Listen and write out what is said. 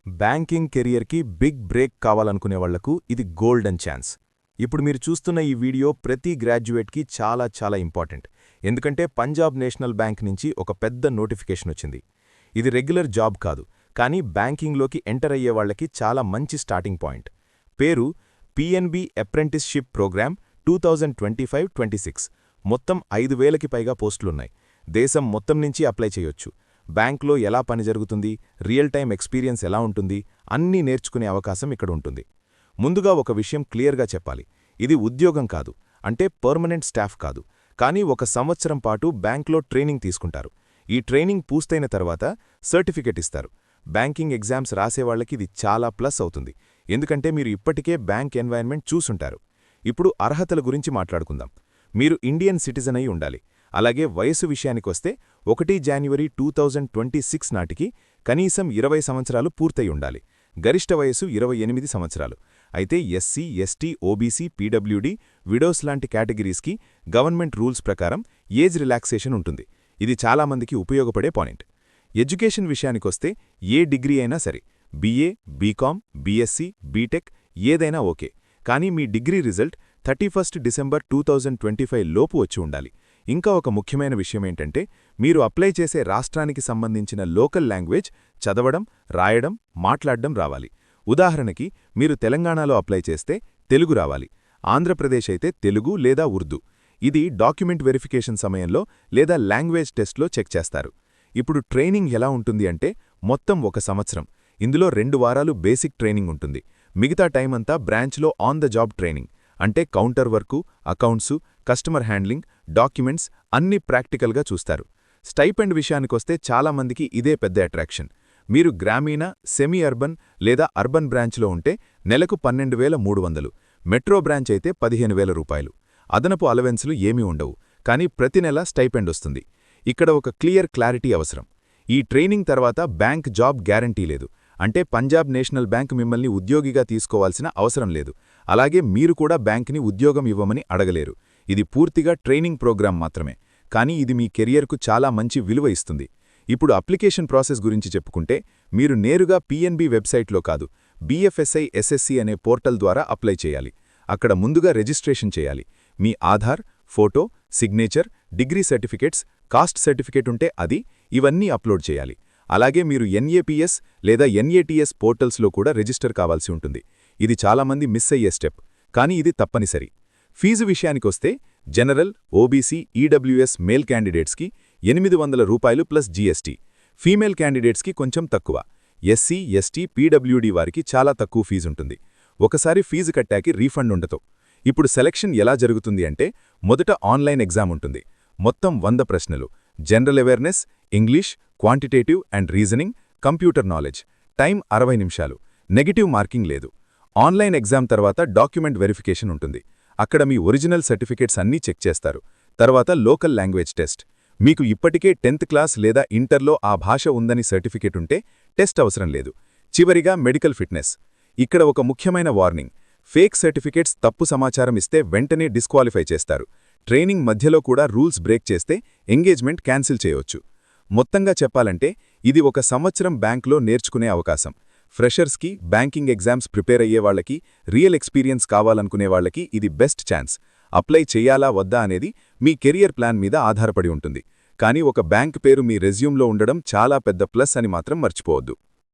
Banking కెరియర్కి big break కావాలనుకునే వాళ్లకు ఇది గోల్డెన్ ఛాన్స్. ఇప్పుడు మీరు చూస్తున్న ఈ వీడియో ప్రతి గ్రాడ్యుయేట్కి చాలా చాలా ఇంపార్టెంట్. ఎందుకంటే పంజాబ్ నేషనల్ బ్యాంక్ నుంచి ఒక పెద్ద నోటిఫికేషన్ వచ్చింది. ఇది రెగ్యులర్ జాబ్ కాదు, కానీ బ్యాంకింగ్లోకి ఎంటర్ అయ్యే వాళ్లకి చాలా మంచి స్టార్టింగ్ పాయింట్. పేరు పిఎన్బి అప్రెంటిస్షిప్ ప్రోగ్రామ్ 2025-26. మొత్తం 5,000కి పైగా పోస్టులున్నాయి. దేశం మొత్తం నుంచి అప్లై చేయొచ్చు. బ్యాంక్లో ఎలా పని జరుగుతుంది, రియల్ టైం ఎక్స్పీరియన్స్ ఎలా ఉంటుంది, అన్నీ నేర్చుకునే అవకాశం ఇక్కడ ఉంటుంది. ముందుగా ఒక విషయం క్లియర్గా చెప్పాలి. ఇది ఉద్యోగం కాదు, అంటే పర్మనెంట్ స్టాఫ్ కాదు, కానీ 1 సంవత్సరం పాటు బ్యాంక్లో ట్రైనింగ్ తీసుకుంటారు. ఈ ట్రైనింగ్ పూర్తయిన తర్వాత సర్టిఫికెట్ ఇస్తారు. బ్యాంకింగ్ ఎగ్జామ్స్ రాసేవాళ్లకి ఇది చాలా ప్లస్ అవుతుంది, ఎందుకంటే మీరు ఇప్పటికే బ్యాంక్ ఎన్వైర్న్మెంట్ చూసుంటారు. ఇప్పుడు అర్హతల గురించి మాట్లాడుకుందాం. మీరు ఇండియన్ సిటిజన్ అయి ఉండాలి. అలాగే వయసు విషయానికొస్తే 1 జనవరి 2026 నాటికి కనీసం 20 సంవత్సరాలు పూర్తయి ఉండాలి. గరిష్ట వయసు 28 సంవత్సరాలు. అయితే SC, ST, OBC, PWD, widows లాంటి కేటగిరీస్కి గవర్నమెంట్ రూల్స్ ప్రకారం ఏజ్ రిలాక్సేషన్ ఉంటుంది. ఇది చాలామందికి ఉపయోగపడే పాయింట్. ఎడ్యుకేషన్ విషయానికొస్తే ఏ డిగ్రీ అయినా సరే, బీఏ, బీకామ్, బీఎస్సీ, బీటెక్ ఏదైనా ఓకే. కానీ మీ డిగ్రీ రిజల్ట్ 31 డిసెంబర్ 2025 లోపు వచ్చి ఉండాలి. ఇంకా ఒక ముఖ్యమైన విషయమేంటంటే, మీరు అప్లై చేసే రాష్ట్రానికి సంబంధించిన లోకల్ లాంగ్వేజ్ చదవడం, రాయడం, మాట్లాడడం రావాలి. ఉదాహరణకి మీరు తెలంగాణలో అప్లై చేస్తే తెలుగు రావాలి. ఆంధ్రప్రదేశ్ అయితే తెలుగు లేదా ఉర్దూ. ఇది డాక్యుమెంట్ వెరిఫికేషన్ సమయంలో లేదా లాంగ్వేజ్ టెస్ట్లో చెక్ చేస్తారు. ఇప్పుడు ట్రైనింగ్ ఎలా ఉంటుంది అంటే, మొత్తం 1 సంవత్సరం. ఇందులో 2 వారాలు బేసిక్ ట్రైనింగ్ ఉంటుంది. మిగతా టైం అంతా బ్రాంచ్లో ఆన్ ద జాబ్ ట్రైనింగ్. అంటే counter work, accounts, customer handling, documents అన్నీ ప్రాక్టికల్గా చూస్తారు. స్టైపెండ్ విషయానికొస్తే చాలామందికి ఇదే పెద్ద అట్రాక్షన్. మీరు గ్రామీణ, సెమీ అర్బన్ లేదా అర్బన్ బ్రాంచ్లో ఉంటే నెలకు 12,300, మెట్రో బ్రాంచ్ అయితే 15,000 రూపాయలు. అదనపు అలవెన్స్లు ఏమీ ఉండవు, కానీ ప్రతి నెల స్టైపెండ్ వస్తుంది. ఇక్కడ ఒక క్లారిటీ అవసరం. ఈ ట్రైనింగ్ తర్వాత బ్యాంక్ జాబ్ గ్యారంటీ లేదు. అంటే పంజాబ్ నేషనల్ బ్యాంక్ మిమ్మల్ని ఉద్యోగిగా తీసుకోవాల్సిన అవసరం లేదు. అలాగే మీరు కూడా బ్యాంక్ని ఉద్యోగం ఇవ్వమని అడగలేరు. ఇది పూర్తిగా ట్రైనింగ్ ప్రోగ్రాం మాత్రమే. కానీ ఇది మీ కెరియర్కు చాలా మంచి విలువ ఇస్తుంది. ఇప్పుడు అప్లికేషన్ ప్రాసెస్ గురించి చెప్పుకుంటే, మీరు నేరుగా పిఎన్బి వెబ్సైట్లో కాదు, బీఎఫ్ఎస్ఐ ఎస్ఎస్సి అనే పోర్టల్ ద్వారా అప్లై చేయాలి. అక్కడ ముందుగా రిజిస్ట్రేషన్ చేయాలి. మీ Aadhaar, photo, signature, degree certificates, caste certificate ఉంటే అది, ఇవన్నీ అప్లోడ్ చేయాలి. అలాగే మీరు ఎన్ఏపిఎస్ లేదా ఎన్ఏటిఎస్ పోర్టల్స్లో కూడా రిజిస్టర్ కావాల్సి ఉంటుంది. ఇది చాలామంది మిస్ అయ్యే స్టెప్, కానీ ఇది తప్పనిసరి. ఫీజు విషయానికొస్తే జనరల్, ఓబీసీ, ఈడబ్ల్యూఎస్ మేల్ క్యాండిడేట్స్కి 800 రూపాయలు ప్లస్ జీఎస్టీ. ఫీమేల్ క్యాండిడేట్స్కి కొంచెం తక్కువ. ఎస్సీ, ఎస్టీ, పీడబ్ల్యూడీ వారికి చాలా తక్కువ ఫీజుంటుంది. ఒకసారి ఫీజు కట్టాకి రీఫండ్ ఉండదు. ఇప్పుడు సెలక్షన్ ఎలా జరుగుతుంది అంటే, మొదట ఆన్లైన్ ఎగ్జామ్ ఉంటుంది. మొత్తం 100 ప్రశ్నలు. General awareness, English, quantitative and reasoning, computer knowledge. Time 60 నిమిషాలు. నెగటివ్ మార్కింగ్ లేదు. ఆన్లైన్ ఎగ్జామ్ తర్వాత డాక్యుమెంట్ వెరిఫికేషన్ ఉంటుంది. అక్కడ మీ ఒరిజినల్ సర్టిఫికేట్స్ అన్నీ చెక్ చేస్తారు. తర్వాత లోకల్ లాంగ్వేజ్ టెస్ట్. మీకు ఇప్పటికే 10th క్లాస్ లేదా ఇంటర్లో ఆ భాష ఉందని సర్టిఫికేట్ ఉంటే టెస్ట్ అవసరం లేదు. చివరిగా మెడికల్ ఫిట్నెస్. ఇక్కడ ఒక ముఖ్యమైన వార్నింగ్. ఫేక్ సర్టిఫికేట్స్, తప్పు సమాచారం ఇస్తే వెంటనే డిస్క్వాలిఫై చేస్తారు. ట్రైనింగ్ మధ్యలో కూడా రూల్స్ బ్రేక్ చేస్తే ఎంగేజ్మెంట్ క్యాన్సిల్ చేయవచ్చు. మొత్తంగా చెప్పాలంటే ఇది 1 సంవత్సరం బ్యాంక్లో నేర్చుకునే అవకాశం. ఫ్రెషర్స్కి, బ్యాంకింగ్ ఎగ్జామ్స్ ప్రిపేర్ అయ్యేవాళ్లకి, రియల్ ఎక్స్పీరియన్స్ కావాలనుకునేవాళ్లకి ఇది బెస్ట్ ఛాన్స్. అప్లై చెయ్యాలా వద్దా అనేది మీ కెరియర్ ప్లాన్ మీద ఆధారపడి ఉంటుంది. కానీ ఒక బ్యాంక్ పేరు మీ రెజ్యూమ్లో ఉండడం చాలా పెద్ద ప్లస్ అని మాత్రం మర్చిపోవద్దు.